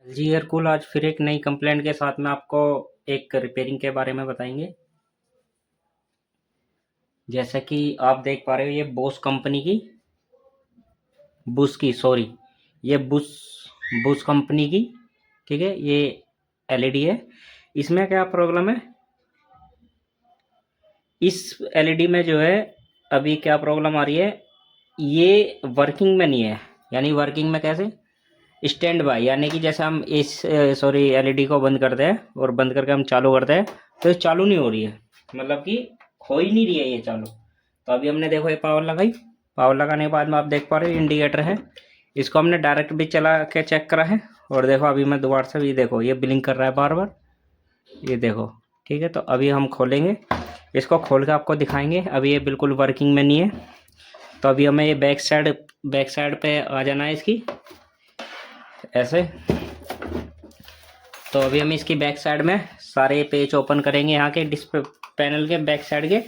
जी air cool आज फिर एक नई कंप्लेंट के साथ में आपको एक रिपेयरिंग के बारे में बताएंगे। जैसा कि आप देख पा रहे हो, ये बोस कंपनी की बुश की सॉरी ये बुश बुश कंपनी की, ठीक है। ये एलईडी है। इसमें क्या प्रॉब्लम है, इस एलईडी में जो है अभी क्या प्रॉब्लम आ रही है, ये वर्किंग में नहीं है। यानी वर्किंग में कैसे, स्टैंड बाय, यानी कि जैसे हम इस सॉरी एलईडी को बंद करते हैं और बंद करके हम चालू करते हैं तो ये चालू नहीं हो रही है, मतलब कि हो ही नहीं रही है ये चालू। तो अभी हमने देखो ये पावर लगाई, पावर लगाने के बाद में आप देख पा रहे हो इंडिकेटर है, इसको हमने डायरेक्ट भी चला के चेक करा है। और देखो अभी मैं दोबारा से भी देखो ये ब्लिंक कर रहा है बार बार, ये देखो, ठीक है। तो अभी हम खोलेंगे, इसको खोल के आपको दिखाएंगे। अभी ये बिल्कुल वर्किंग में नहीं है। तो अभी हमें ये बैक साइड पे आ जाना है इसकी, ऐसे। तो अभी हम इसकी बैक साइड में सारे पेज ओपन करेंगे, यहाँ के डिस्प्ले पैनल के बैक साइड के,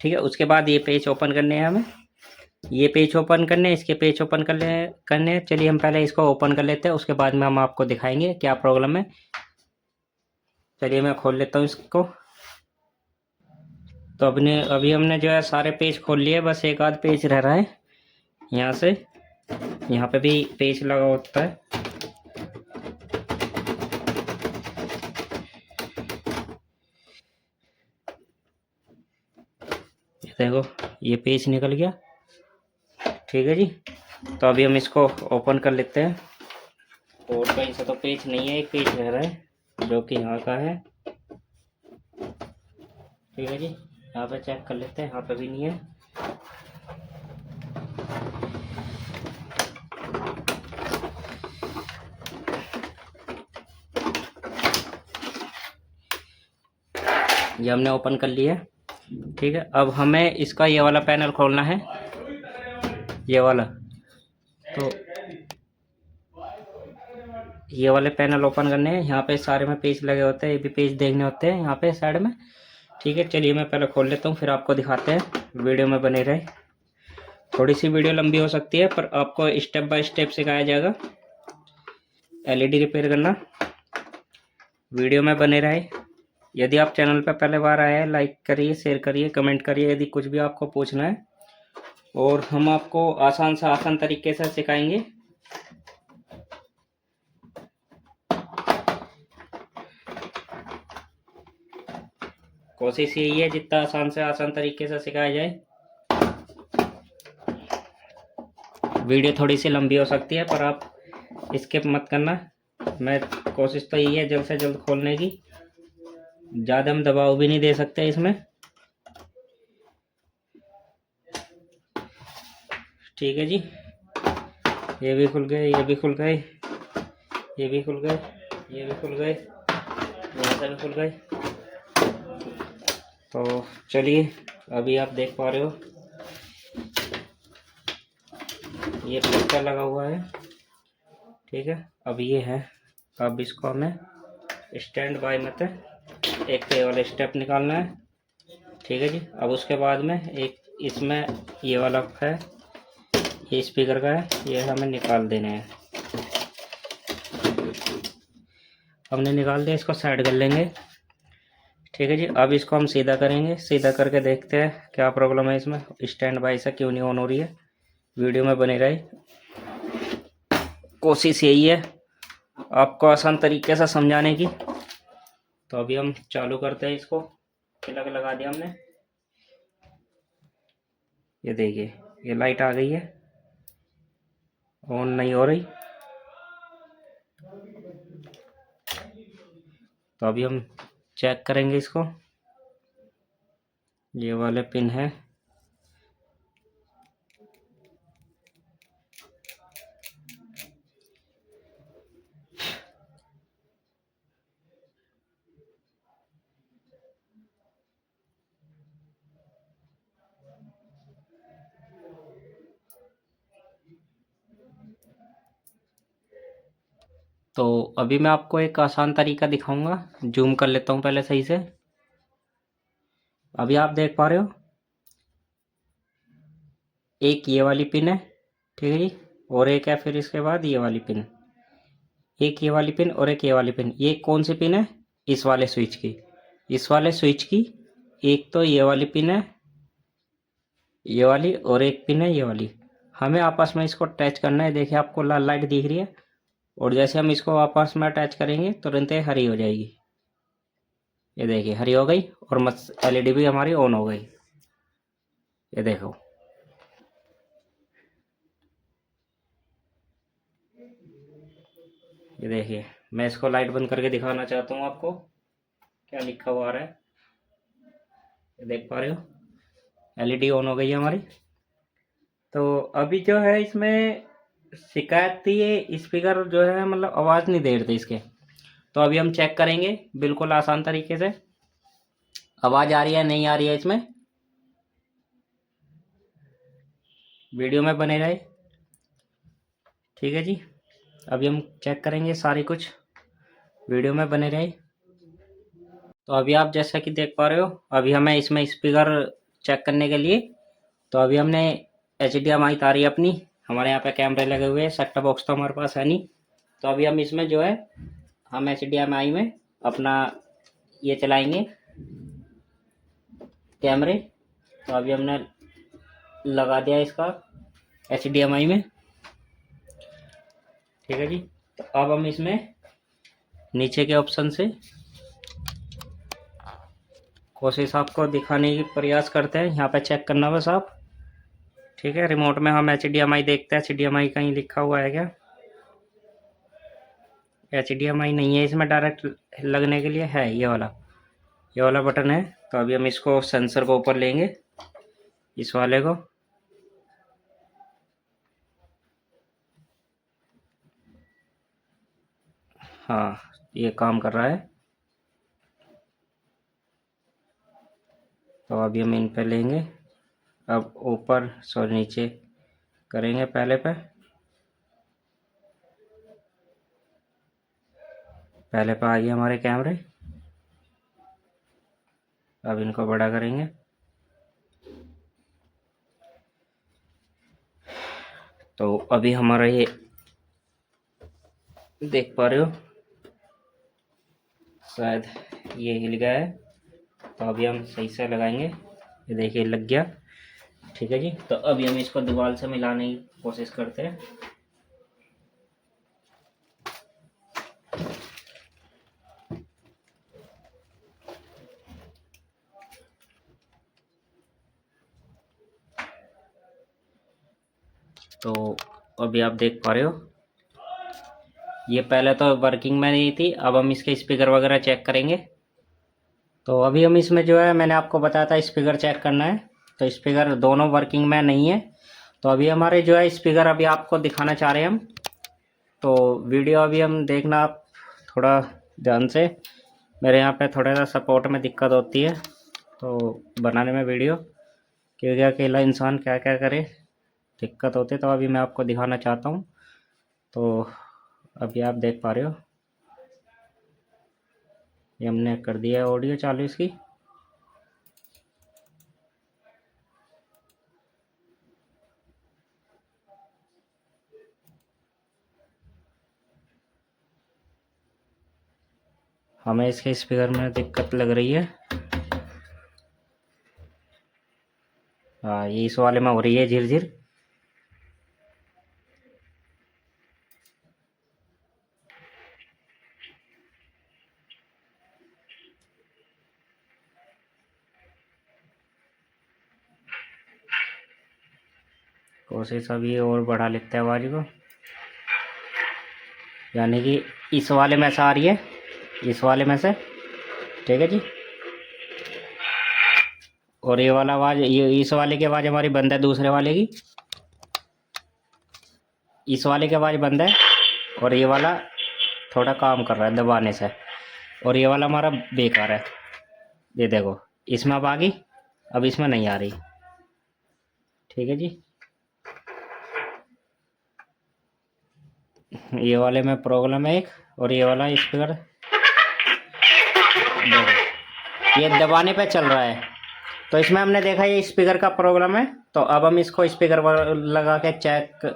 ठीक है। उसके बाद ये पेज ओपन करने हैं हमें, ये पेज ओपन करने, इसके पेज ओपन करने। चलिए हम पहले इसको ओपन कर लेते हैं, उसके बाद में हम आपको दिखाएंगे क्या प्रॉब्लम है। चलिए मैं खोल लेता हूँ इसको। तो अभी हमने जो है सारे पेज खोल लिए, बस एक आध पेज रह रहा है। यहाँ से यहाँ पे भी पेज लगा होता है, देखो ये पेज निकल गया, ठीक है जी। तो अभी हम इसको ओपन कर लेते हैं। और कहीं से तो पेज नहीं है, एक पेज रह रहा है जो कि यहाँ का है, ठीक है जी। यहाँ पे चेक कर लेते हैं, यहाँ पे भी नहीं है। ये हमने ओपन कर लिया, ठीक है। अब हमें इसका ये वाला पैनल खोलना है, ये वाला। तो ये वाले पैनल ओपन करने हैं, यहाँ पे सारे में पेज लगे होते हैं, ये भी पेज देखने होते हैं यहाँ पे साइड में, ठीक है। चलिए मैं पहले खोल लेता हूँ, फिर आपको दिखाते हैं, वीडियो में बने रहे। थोड़ी सी वीडियो लंबी हो सकती है, पर आपको स्टेप बाय स्टेप सिखाया जाएगा एलईडी रिपेयर करना। वीडियो में बने रहे। यदि आप चैनल पर पहले बार आए हैं, लाइक करिए, शेयर करिए, कमेंट करिए यदि कुछ भी आपको पूछना है, और हम आपको आसान से आसान तरीके से सिखाएंगे। कोशिश यही है जितना आसान से आसान तरीके से सिखाया जाए। वीडियो थोड़ी सी लंबी हो सकती है, पर आप स्किप मत करना। मैं कोशिश तो यही है जल्द से जल्द खोलने की, ज़्यादा हम दबाव भी नहीं दे सकते इसमें, ठीक है जी। ये भी खुल गए, ये भी खुल गए, ये भी खुल गए, ये भी खुल गए, यहाँ से भी खुल गए। तो चलिए अभी आप देख पा रहे हो ये प्लस्टर लगा हुआ है, ठीक है। अब ये है, अब इसको हमें स्टैंड बाय में एक पे वाला स्टेप निकालना है, ठीक है जी। अब उसके बाद में एक इसमें ये वाला है, ये स्पीकर का है, ये हमें निकाल देने हैं। हमने निकाल दिया, इसको साइड कर लेंगे, ठीक है जी। अब इसको हम सीधा करेंगे, सीधा करके देखते हैं क्या प्रॉब्लम है इसमें, स्टैंड बाय से क्यों नहीं ऑन हो रही है। वीडियो में बने रहे, कोशिश यही है आपको आसान तरीके से समझाने की। तो अभी हम चालू करते हैं इसको, प्लग लगा दिया हमने, ये देखिए ये लाइट आ गई है, ऑन नहीं हो रही। तो अभी हम चेक करेंगे इसको, ये वाले पिन है, तो अभी मैं आपको एक आसान तरीका दिखाऊंगा। जूम कर लेता हूँ पहले सही से। अभी आप देख पा रहे हो एक ये वाली पिन है, ठीक है जी, और एक है फिर इसके बाद ये वाली पिन। एक ये वाली पिन और एक ये वाली पिन। ये कौन सी पिन है? इस वाले स्विच की। इस वाले स्विच की एक तो ये वाली पिन है, ये वाली, और एक पिन है ये वाली। हमें आपस में इसको अटैच करना है। देखिए आपको लाल लाइट दिख रही है, और जैसे हम इसको आपस में अटैच करेंगे तुरंत हरी हो जाएगी। ये देखिए हरी हो गई, और एलईडी भी हमारी ऑन हो गई। ये देखो, ये देखिए। मैं इसको लाइट बंद करके दिखाना चाहता हूँ आपको क्या लिखा हुआ आ रहा है। ये देख पा रहे हो, एलईडी ऑन हो गई है हमारी। तो अभी जो है इसमें शिकायत थी, ये स्पीकर जो है मतलब आवाज़ नहीं दे रहे थे इसके। तो अभी हम चेक करेंगे बिल्कुल आसान तरीके से, आवाज़ आ रही है नहीं आ रही है इसमें। वीडियो में बने रहे, ठीक है जी। अभी हम चेक करेंगे सारी कुछ, वीडियो में बने रहे। तो अभी आप जैसा कि देख पा रहे हो, अभी हमें इसमें स्पीकर चेक करने के लिए, तो अभी हमने HDMI तारी अपनी, हमारे यहाँ पे कैमरे लगे हुए हैं, सेट टॉप बॉक्स तो हमारे पास है नहीं। तो अभी हम इसमें जो है हम HDMI में अपना ये चलाएंगे कैमरे। तो अभी हमने लगा दिया इसका HDMI में, ठीक है जी। तो अब हम इसमें नीचे के ऑप्शन से कोशिश आपको दिखाने की प्रयास करते हैं। यहाँ पे चेक करना बस आप, ठीक है। रिमोट में हम HDMI देखते हैं, HDMI कहीं लिखा हुआ है क्या? HDMI नहीं है इसमें, डायरेक्ट लगने के लिए है ये वाला बटन है। तो अभी हम इसको सेंसर को ऊपर लेंगे, इस वाले को। हाँ, ये काम कर रहा है। तो अभी हम इन पे लेंगे, अब ऊपर सॉरी नीचे करेंगे पहले पे आ गए हमारे कैमरे। अब इनको बड़ा करेंगे। तो अभी हमारा ये देख पा रहे हो, शायद ये हिल गया है। तो अभी हम सही से लगाएंगे। ये देखिए लग गया, ठीक है जी। तो अभी हम इसको दीवार से मिलाने की कोशिश करते हैं। तो अभी आप देख पा रहे हो, ये पहले तो वर्किंग में नहीं थी। अब हम इसके स्पीकर वगैरह चेक करेंगे। तो अभी हम इसमें जो है, मैंने आपको बताया था स्पीकर चेक करना है, तो स्पीकर दोनों वर्किंग में नहीं है। तो अभी हमारे जो है स्पीकर अभी आपको दिखाना चाह रहे हैं हम। तो वीडियो अभी हम देखना आप थोड़ा ध्यान से, मेरे यहाँ पे थोड़ा सा सपोर्ट में दिक्कत होती है तो बनाने में वीडियो, क्योंकि अकेला इंसान क्या क्या करे, दिक्कत होती है। तो अभी मैं आपको दिखाना चाहता हूँ। तो अभी आप देख पा रहे हो, ये हमने कर दिया है ऑडियो चालू इसकी। हमें इसके स्पीकर में दिक्कत लग रही है। हाँ, ये इस वाले में हो रही है झिर। कोशिश अभी और बढ़ा लेते हैं आवाज़ को, यानी कि इस वाले में से आ रही है, इस वाले में से, ठीक है जी। और ये वाला आवाज़, ये इस वाले की आवाज़ हमारी बंद है, दूसरे वाले की, इस वाले की आवाज़ बंद है, और ये वाला थोड़ा काम कर रहा है दबाने से, और ये वाला हमारा बेकार है। ये देखो, इसमें अब आ गई, अब इसमें नहीं आ रही, ठीक है जी। ये वाले में प्रॉब्लम है एक, और ये वाला स्पीकर ये दबाने पे चल रहा है। तो इसमें हमने देखा ये स्पीकर का प्रॉब्लम है। तो अब हम इसको स्पीकर लगा के चेक,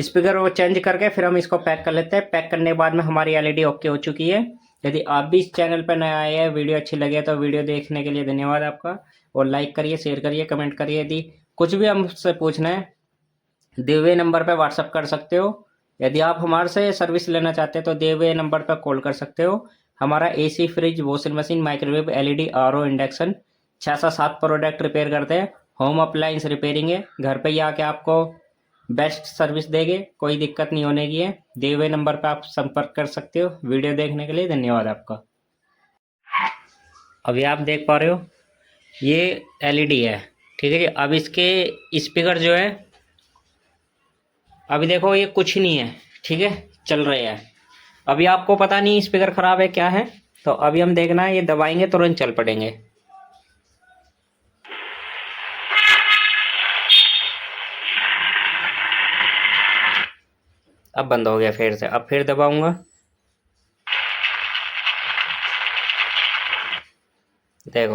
स्पीकर वो चेंज करके फिर हम इसको पैक कर लेते हैं। पैक करने के बाद में हमारी एलईडी ओके हो चुकी है। यदि आप भी इस चैनल पर नए आए हैं, वीडियो अच्छी लगे तो वीडियो देखने के लिए धन्यवाद आपका, और लाइक करिए, शेयर करिए, कमेंट करिए। यदि कुछ भी हमसे पूछना है दिए हुए नंबर पर व्हाट्सअप कर सकते हो। यदि आप हमारे से सर्विस लेना चाहते हैं तो दिए हुए नंबर पर कॉल कर सकते हो। हमारा AC, fridge, washing machine, microwave, LED, RO, induction 6 से 7 प्रोडक्ट रिपेयर करते हैं। होम अप्लायंस रिपेयरिंग है, घर पे ही आके आपको बेस्ट सर्विस देंगे, कोई दिक्कत नहीं होने की है। दिए हुए नंबर पर आप संपर्क कर सकते हो। वीडियो देखने के लिए धन्यवाद आपका। अभी आप देख पा रहे हो ये एलईडी है, ठीक है जी। अब इसके स्पीकर जो है, अभी देखो ये कुछ नहीं है, ठीक है, चल रहे हैं। अभी आपको पता नहीं स्पीकर खराब है क्या है, तो अभी हम देखना है, ये दबाएंगे तुरंत चल पड़ेंगे। अब बंद हो गया फिर से, अब फिर दबाऊंगा, देखो